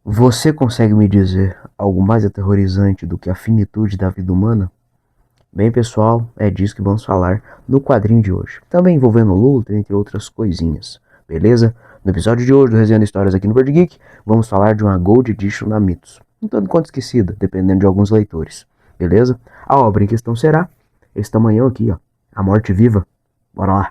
Você consegue me dizer algo mais aterrorizante do que a finitude da vida humana? Bem, pessoal, é disso que vamos falar no quadrinho de hoje. Também envolvendo luta, entre outras coisinhas. Beleza? No episódio de hoje do Resenhando Histórias aqui no Board Geek, vamos falar de uma Gold Edition da Mitos. Um tanto quanto esquecida, dependendo de alguns leitores. Beleza? A obra em questão será esse tamanhão aqui, ó. A Morte Viva. Bora lá!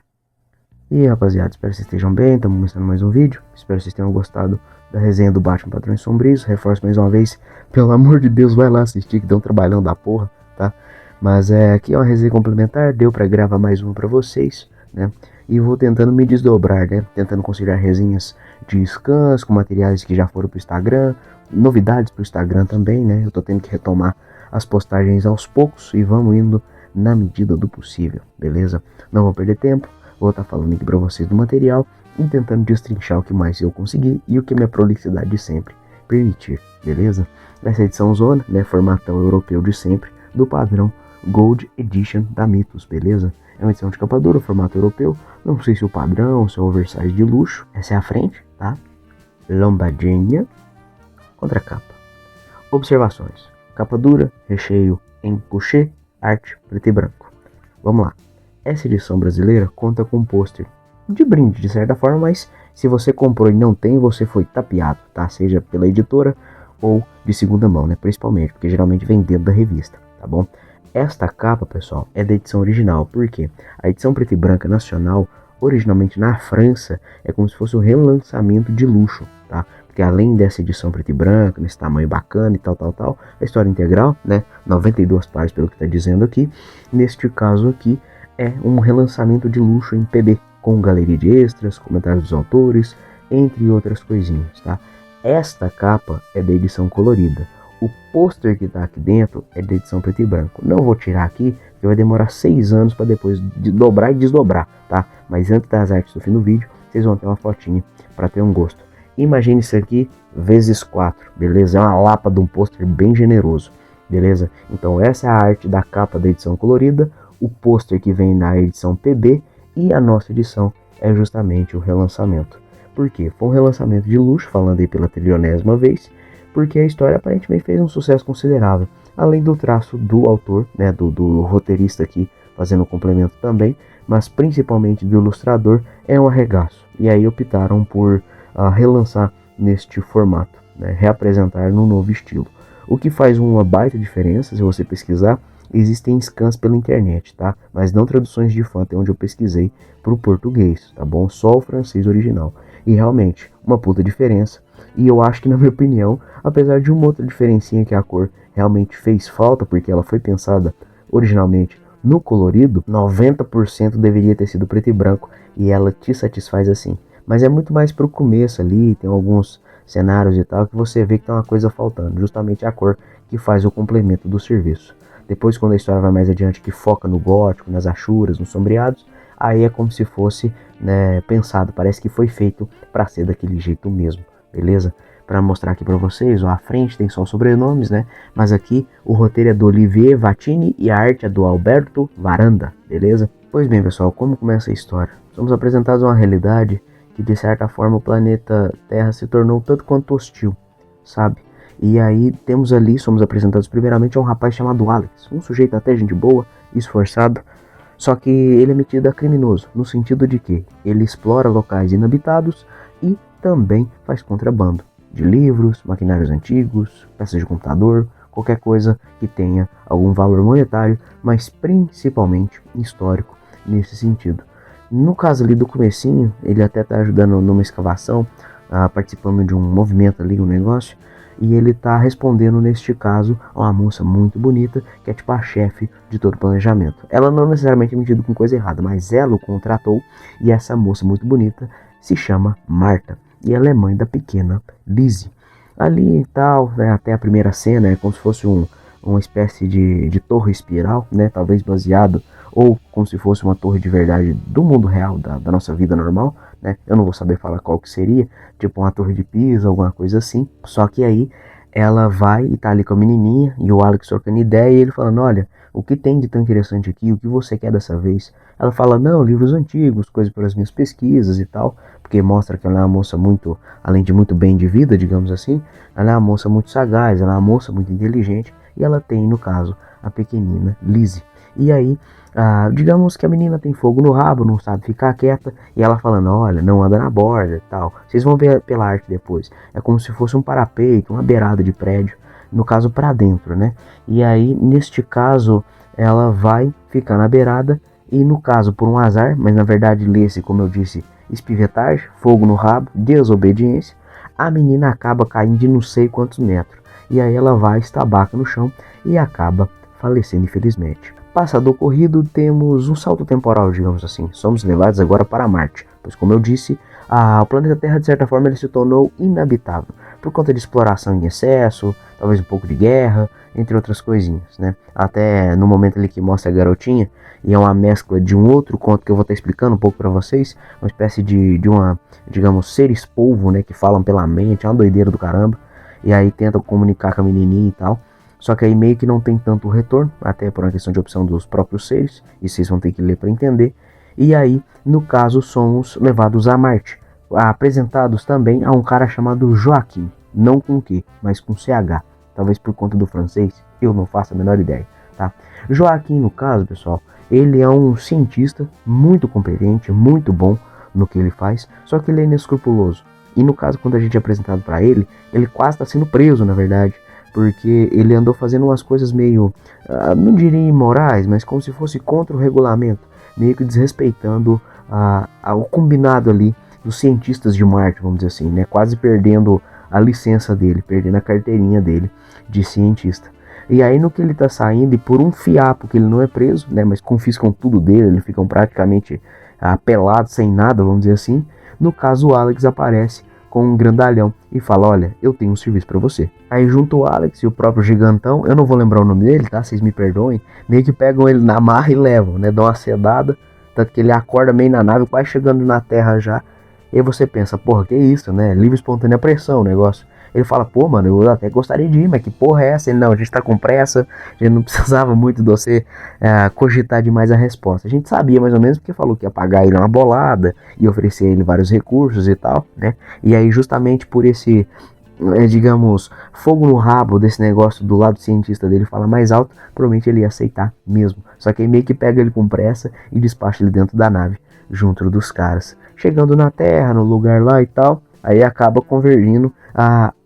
E aí, rapaziada, espero que vocês estejam bem, estamos começando mais um vídeo. Espero que vocês tenham gostado da resenha do Batman Patrões Sombrios. Reforço mais uma vez, pelo amor de Deus, vai lá assistir, que deu um trabalhão da porra, tá? Mas aqui é uma resenha complementar, deu pra gravar mais uma pra vocês, né? E vou tentando me desdobrar, né? Tentando conciliar resenhas de scans com materiais que já foram pro Instagram, novidades pro Instagram também, né? Eu tô tendo que retomar as postagens aos poucos e vamos indo na medida do possível, beleza? Não vou perder tempo. Vou estar falando aqui para vocês do material e tentando destrinchar o que mais eu conseguir e o que minha prolixidade de sempre permitir, beleza? Nessa edição zona, né, formatão europeu de sempre, do padrão Gold Edition da Mitos, beleza? É uma edição de capa dura, formato europeu, não sei se o padrão, se é o oversize de luxo, essa é a frente, tá? Lombadinha, contra capa. Observações, capa dura, recheio em couché, arte preto e branco. Vamos lá. Essa edição brasileira conta com um pôster de brinde, de certa forma, mas se você comprou e não tem, você foi tapeado, tá? Seja pela editora ou de segunda mão, né? Principalmente, porque geralmente vem dentro da revista, tá bom? Esta capa, pessoal, é da edição original, porque a edição preta e branca nacional, originalmente na França, é como se fosse um relançamento de luxo, tá? Porque além dessa edição preta e branca, nesse tamanho bacana e tal, a história integral, né? 92 páginas, pelo que tá dizendo aqui. Neste caso aqui, é um relançamento de luxo em PB, com galeria de extras, comentários dos autores, entre outras coisinhas, tá? Esta capa é da edição colorida. O pôster que tá aqui dentro é da edição preto e branco. Não vou tirar aqui, porque vai demorar 6 anos para depois dobrar e desdobrar, tá? Mas antes das artes do fim do vídeo, vocês vão ter uma fotinha para ter um gosto. Imagine isso aqui vezes 4, beleza? É uma lapa de um pôster bem generoso, beleza? Então essa é a arte da capa da edição colorida, o pôster que vem na edição PB e a nossa edição é justamente o relançamento. Por quê? Foi um relançamento de luxo, falando aí pela trilionésima vez, porque a história aparentemente fez um sucesso considerável, além do traço do autor, né, do roteirista aqui, fazendo um complemento também, mas principalmente do ilustrador, é um arregaço. E aí optaram por relançar neste formato, né, reapresentar num novo estilo. O que faz uma baita diferença, se você pesquisar, existem scans pela internet, tá? Mas não traduções de fã, até onde eu pesquisei pro português, tá bom? Só o francês original. E realmente, uma puta diferença. E eu acho que, na minha opinião, apesar de uma outra diferencinha que a cor realmente fez falta, porque ela foi pensada originalmente no colorido, 90% deveria ter sido preto e branco, e ela te satisfaz assim. Mas é muito mais pro começo ali, tem alguns cenários e tal, que você vê que tem uma coisa faltando, justamente a cor que faz o complemento do serviço. Depois, quando a história vai mais adiante, que foca no gótico, nas achuras, nos sombreados, aí é como se fosse, né, pensado, parece que foi feito para ser daquele jeito mesmo, beleza? Para mostrar aqui para vocês, ó, a frente tem só os sobrenomes, né? Mas aqui o roteiro é do Olivier Vatini e a arte é do Alberto Varanda, beleza? Pois bem, pessoal, como começa a história? Somos apresentados a uma realidade que, de certa forma, o planeta Terra se tornou tanto quanto hostil, sabe? E aí temos ali, somos apresentados primeiramente a um rapaz chamado Alex, um sujeito até gente boa, esforçado, só que ele é metido a criminoso, no sentido de que ele explora locais inabitados e também faz contrabando de livros, maquinários antigos, peças de computador, qualquer coisa que tenha algum valor monetário, mas principalmente histórico nesse sentido. No caso ali do comecinho, ele até está ajudando numa escavação, participando de um movimento ali, um negócio, e ele tá respondendo neste caso a uma moça muito bonita, que é tipo a chefe de todo o planejamento. Ela não necessariamente é metida com coisa errada, mas ela o contratou, e essa moça muito bonita se chama Marta, e ela é mãe da pequena Lizzie. Ali e tal, né, até a primeira cena é como se fosse uma espécie de torre espiral, né, talvez baseado, ou como se fosse uma torre de verdade do mundo real, da nossa vida normal, né? Eu não vou saber falar qual que seria, tipo uma torre de Pisa, alguma coisa assim. Só que aí ela vai e tá ali com a menininha e o Alex trocando ideia e ele falando, olha, o que tem de tão interessante aqui, o que você quer dessa vez? Ela fala, não, livros antigos, coisas para as minhas pesquisas e tal, porque porque mostra que ela é uma moça muito, além de muito bem de vida, digamos assim, ela é uma moça muito sagaz, ela é uma moça muito inteligente, e ela tem, no caso, a pequenina Lizzie. E aí, digamos que a menina tem fogo no rabo, não sabe ficar quieta, e ela falando, olha, não anda na borda e tal. Vocês vão ver pela arte depois. É como se fosse um parapeito, uma beirada de prédio, no caso para dentro, né? E aí, neste caso, ela vai ficar na beirada, e no caso, por um azar, mas na verdade lê-se, como eu disse, espivetagem, fogo no rabo, desobediência, a menina acaba caindo de não sei quantos metros. E aí ela vai, estabaca no chão e acaba falecendo, infelizmente. Passado o ocorrido, temos um salto temporal, digamos assim. Somos levados agora para Marte, pois como eu disse, o planeta Terra, de certa forma, ele se tornou inabitável, por conta de exploração em excesso, talvez um pouco de guerra, entre outras coisinhas, né? Até no momento ali que mostra a garotinha, e é uma mescla de um outro conto que eu vou estar explicando um pouco para vocês, uma espécie de uma, digamos, seres polvo, né, que falam pela mente, é uma doideira do caramba, e aí tentam comunicar com a menininha e tal. Só que aí meio que não tem tanto retorno, até por uma questão de opção dos próprios seres, e vocês vão ter que ler para entender. E aí, no caso, somos levados a Marte, apresentados também a um cara chamado Joaquim, não com Q, mas com CH, talvez por conta do francês, eu não faço a menor ideia, tá? Joaquim, no caso, pessoal, ele é um cientista muito competente, muito bom no que ele faz, só que ele é inescrupuloso. E no caso, quando a gente é apresentado para ele, ele quase está sendo preso, na verdade, porque ele andou fazendo umas coisas meio, não diria imorais, mas como se fosse contra o regulamento, meio que desrespeitando o combinado ali dos cientistas de Marte, vamos dizer assim, né? Quase perdendo a licença dele, perdendo a carteirinha dele de cientista. E aí no que ele tá saindo, e por um fiapo que ele não é preso, né? Mas confiscam tudo dele, eles ficam praticamente pelados, sem nada, vamos dizer assim. No caso, o Alex aparece com um grandalhão e fala, olha, eu tenho um serviço para você. Aí junto o Alex e o próprio gigantão, eu não vou lembrar o nome dele, tá? Vocês me perdoem, meio que pegam ele na marra e levam, né? Dão uma sedada, tanto que ele acorda meio na nave, quase chegando na Terra já. E aí você pensa, porra, que isso, né? Livre espontânea pressão o negócio. Ele fala, pô, mano, eu até gostaria de ir, mas que porra é essa? Ele, não, a gente tá com pressa, a gente não precisava muito de você cogitar demais a resposta. A gente sabia mais ou menos porque falou que ia pagar ele uma bolada e oferecer ele vários recursos e tal, né? E aí justamente por esse, digamos, fogo no rabo desse negócio do lado cientista dele falar mais alto, provavelmente ele ia aceitar mesmo. Só que aí meio que pega ele com pressa e despacha ele dentro da nave, junto dos caras. Chegando na Terra, no lugar lá e tal, aí acaba convergindo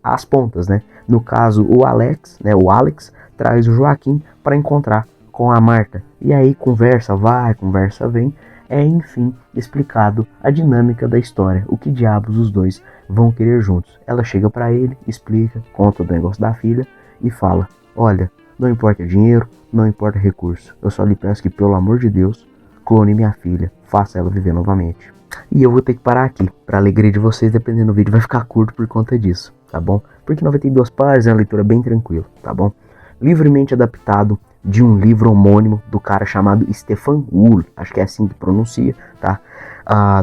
as pontas, né? No caso, o Alex traz o Joaquim para encontrar com a Marta. E aí conversa vai, conversa vem, é enfim explicado a dinâmica da história, o que diabos os dois vão querer juntos. Ela chega para ele, explica, conta o negócio da filha e fala, olha, não importa dinheiro, não importa recurso, eu só lhe peço que pelo amor de Deus, clone minha filha, faça ela viver novamente. E eu vou ter que parar aqui, para alegria de vocês, dependendo do vídeo vai ficar curto por conta disso, tá bom? Porque 92 páginas é uma leitura bem tranquila, tá bom? Livremente adaptado de um livro homônimo do cara chamado Stefan Uhl, acho que é assim que pronuncia, tá?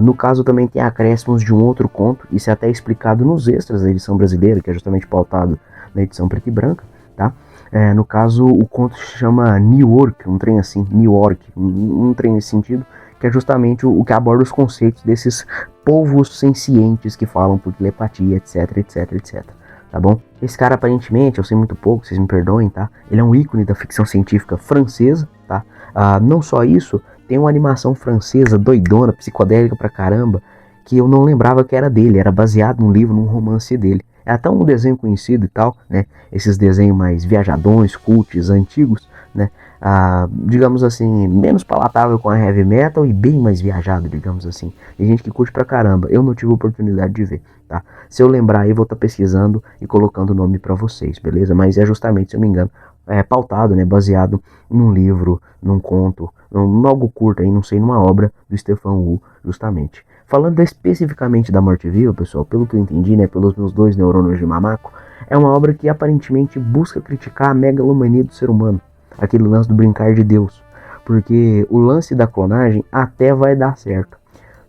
No caso também tem acréscimos de um outro conto, isso é até explicado nos extras da edição brasileira, que é justamente pautado na edição preta e branca, tá? No caso o conto se chama New York, um trem assim, New York, um trem nesse sentido, que é justamente o que aborda os conceitos desses povos sencientes que falam por telepatia, etc, etc, etc. Tá bom? Esse cara, aparentemente, eu sei muito pouco, vocês me perdoem, tá? Ele é um ícone da ficção científica francesa, tá? Não só isso, tem uma animação francesa doidona, psicodélica pra caramba, que eu não lembrava que era dele, era baseado num livro, num romance dele. É até um desenho conhecido e tal, né? Esses desenhos mais viajadões, cults, antigos, né? Digamos assim, menos palatável com a heavy metal e bem mais viajado, digamos assim. Tem gente que curte pra caramba, eu não tive a oportunidade de ver, tá? Se eu lembrar aí, vou estar pesquisando e colocando o nome pra vocês, beleza? Mas é justamente, se eu me engano, pautado, né? Baseado num livro, num conto, num algo curto aí, não sei, numa obra do Stefan Uhl, justamente. Falando especificamente da Morte Viva, pessoal, pelo que eu entendi, né, pelos meus 2 neurônios de mamaco, é uma obra que aparentemente busca criticar a megalomania do ser humano, aquele lance do brincar de Deus, porque o lance da clonagem até vai dar certo,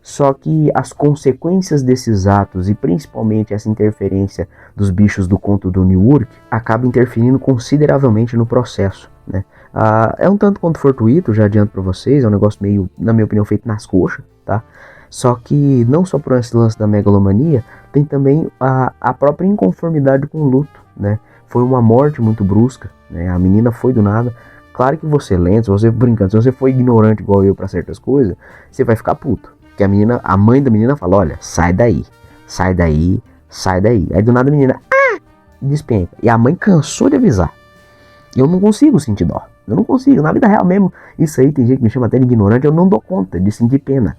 só que as consequências desses atos e principalmente essa interferência dos bichos do conto do New York acaba interferindo consideravelmente no processo, né? É um tanto quanto fortuito, já adianto para vocês, é um negócio meio, na minha opinião, feito nas coxas, tá? Só que não só por esse lance da megalomania, tem também a própria inconformidade com o luto, né? Foi uma morte muito brusca, né? A menina foi do nada. Claro que você lento, se você brincando, se você for ignorante igual eu para certas coisas, você vai ficar puto. Porque a mãe da menina fala, olha, sai daí, sai daí, sai daí. Aí do nada a menina, despenca. E a mãe cansou de avisar. Eu não consigo sentir dó. Eu não consigo. Na vida real mesmo, isso aí tem gente que me chama até de ignorante, eu não dou conta de sentir pena.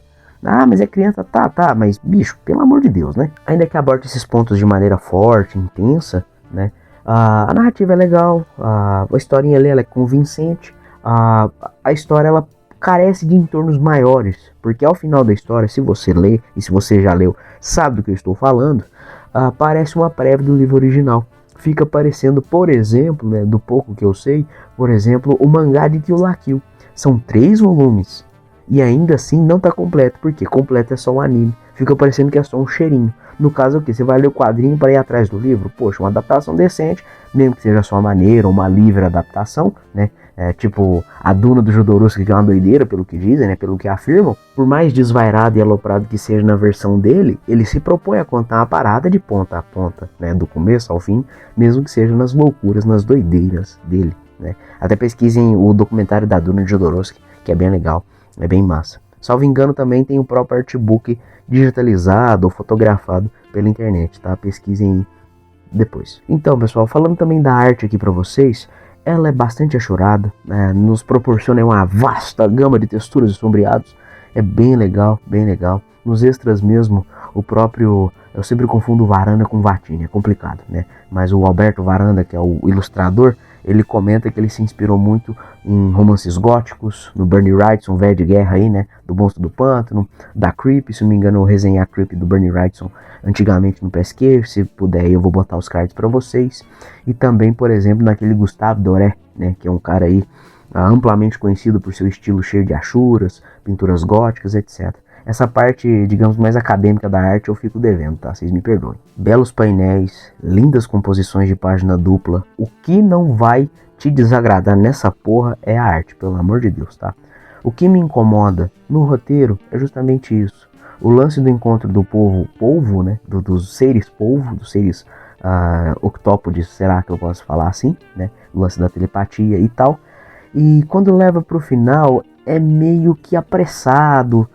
Ah, mas é criança, tá, mas bicho, pelo amor de Deus, né? Ainda que aborda esses pontos de maneira forte, intensa, né? A narrativa é legal, a historinha ali ela é convincente, a história ela carece de entornos maiores, porque ao final da história, se você lê, e se você já leu, sabe do que eu estou falando, parece uma prévia do livro original. Fica parecendo, por exemplo, né, do pouco que eu sei, por exemplo, o mangá de Kill la Kill. São 3 volumes. E ainda assim não tá completo, porque completo é só um anime. Fica parecendo que é só um cheirinho. No caso, o que? Você vai ler o quadrinho para ir atrás do livro? Poxa, uma adaptação decente, mesmo que seja só uma maneira, uma livre adaptação, né? Tipo a Duna do Jodorowsky, que é uma doideira, pelo que dizem, né? Pelo que afirmam. Por mais desvairado e aloprado que seja na versão dele, ele se propõe a contar uma parada de ponta a ponta, né? Do começo ao fim, mesmo que seja nas loucuras, nas doideiras dele, né? Até pesquisem o documentário da Duna de Jodorowsky, que é bem legal. É bem massa. Salvo engano, também tem o próprio artbook digitalizado ou fotografado pela internet, tá? Pesquisem depois. Então, pessoal, falando também da arte aqui para vocês, ela é bastante achurada, né? Nos proporciona uma vasta gama de texturas e sombreados. É bem legal, bem legal. Nos extras mesmo, o próprio... Eu sempre confundo Varanda com Vatini, é complicado, né? Mas o Alberto Varanda, que é o ilustrador, ele comenta que ele se inspirou muito em romances góticos, no Bernie Wrightson, velho de guerra aí, né? Do Monstro do Pântano, da Creep, se não me engano eu resenhei a Creep do Bernie Wrightson antigamente no PSQ, se puder eu vou botar os cards para vocês. E também, por exemplo, naquele Gustave Doré, né? Que é um cara aí amplamente conhecido por seu estilo cheio de achuras, pinturas góticas, etc. Essa parte, digamos, mais acadêmica da arte eu fico devendo, tá? Vocês me perdoem. Belos painéis, lindas composições de página dupla. O que não vai te desagradar nessa porra é a arte, pelo amor de Deus, tá? O que me incomoda no roteiro é justamente isso. O lance do encontro do polvo, né? Dos seres polvo, dos seres octópodes, será que eu posso falar assim, né? O lance da telepatia e tal. E quando leva pro final, é meio que apressado.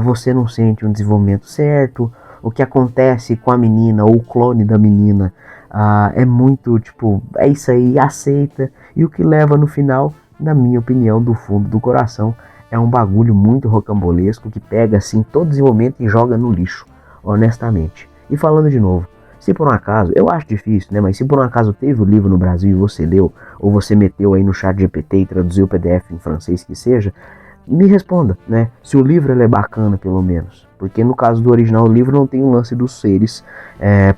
Você não sente um desenvolvimento certo. O que acontece com a menina ou o clone da menina é muito tipo, é isso aí, aceita. E o que leva no final, na minha opinião, do fundo do coração, é um bagulho muito rocambolesco que pega assim todo desenvolvimento e joga no lixo, honestamente. E falando de novo, se por um acaso, eu acho difícil, né? Mas se por um acaso teve o livro no Brasil e você leu, ou você meteu aí no chat GPT e traduziu o PDF em francês que seja, me responda, né? Se o livro ele é bacana, pelo menos. Porque no caso do original, o livro não tem o lance dos seres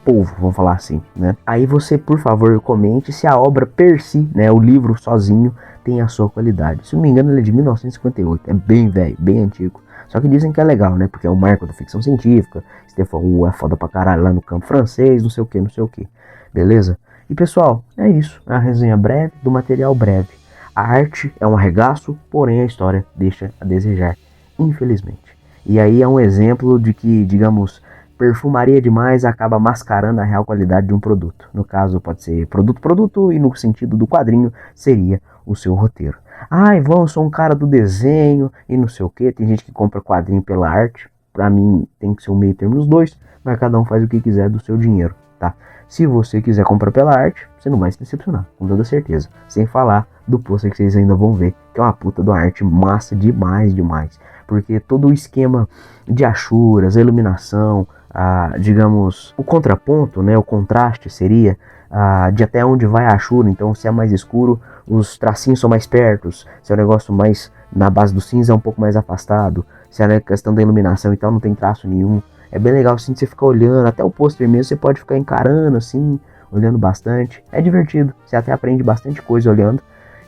polvo, vamos falar assim, né? Aí você, por favor, comente se a obra per si, né? O livro sozinho tem a sua qualidade. Se não me engano, ele é de 1958. É bem velho, bem antigo. Só que dizem que é legal, né? Porque é o marco da ficção científica. Stefan Wu é foda pra caralho lá no campo francês, não sei o que, não sei o que. Beleza? E pessoal, é isso. É uma resenha breve do material breve. A arte é um arregaço, porém a história deixa a desejar, infelizmente. E aí é um exemplo de que, digamos, perfumaria demais acaba mascarando a real qualidade de um produto. No caso, pode ser produto, e no sentido do quadrinho, seria o seu roteiro. Ivan, eu sou um cara do desenho e não sei o que. Tem gente que compra quadrinho pela arte. Pra mim, tem que ser um meio termo dos dois, mas cada um faz o que quiser do seu dinheiro, tá? Se você quiser comprar pela arte, você não vai se decepcionar, com toda certeza. Sem falar do pôster que vocês ainda vão ver, que é uma puta de uma arte massa demais, demais. Porque todo o esquema de achuras, a iluminação, digamos, o contraponto, né, o contraste seria de até onde vai a achura. Então, se é mais escuro, os tracinhos são mais pertos. Se é um negócio mais na base do cinza, é um pouco mais afastado. Se é a questão da iluminação e tal, não tem traço nenhum. É bem legal assim, você ficar olhando, até o pôster mesmo, você pode ficar encarando assim, olhando bastante. É divertido, você até aprende bastante coisa olhando.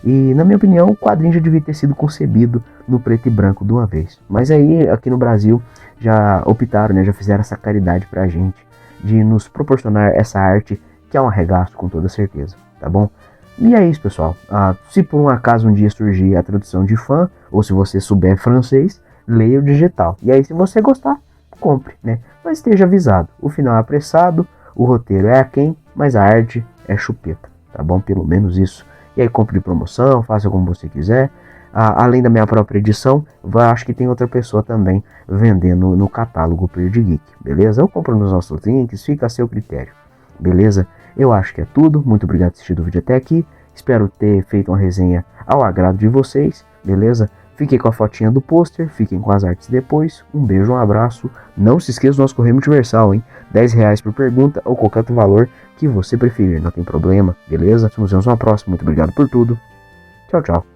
E na minha opinião, o quadrinho já devia ter sido concebido no preto e branco de uma vez. Mas aí, aqui no Brasil, já optaram, né, já fizeram essa caridade pra gente, de nos proporcionar essa arte, que é um arregaço com toda certeza, tá bom? E é isso, pessoal. Se por um acaso um dia surgir a tradução de fã, ou se você souber francês, leia o digital. E aí, se você gostar, compre, né? Mas esteja avisado, o final é apressado, o roteiro é aquém, mas a arte é chupeta, tá bom? Pelo menos isso. E aí compre de promoção, faça como você quiser. Além da minha própria edição, acho que tem outra pessoa também vendendo no catálogo Perdi Geek, beleza? Eu compro nos nossos links, fica a seu critério, beleza? Eu acho que é tudo, muito obrigado por assistir o vídeo até aqui, espero ter feito uma resenha ao agrado de vocês, beleza? Fiquem com a fotinha do pôster, fiquem com as artes depois, um beijo, um abraço, não se esqueça do nosso correio multiversal, hein? R$10 por pergunta ou qualquer outro valor que você preferir, não tem problema, beleza? Nos vemos na próxima, muito obrigado por tudo, tchau, tchau.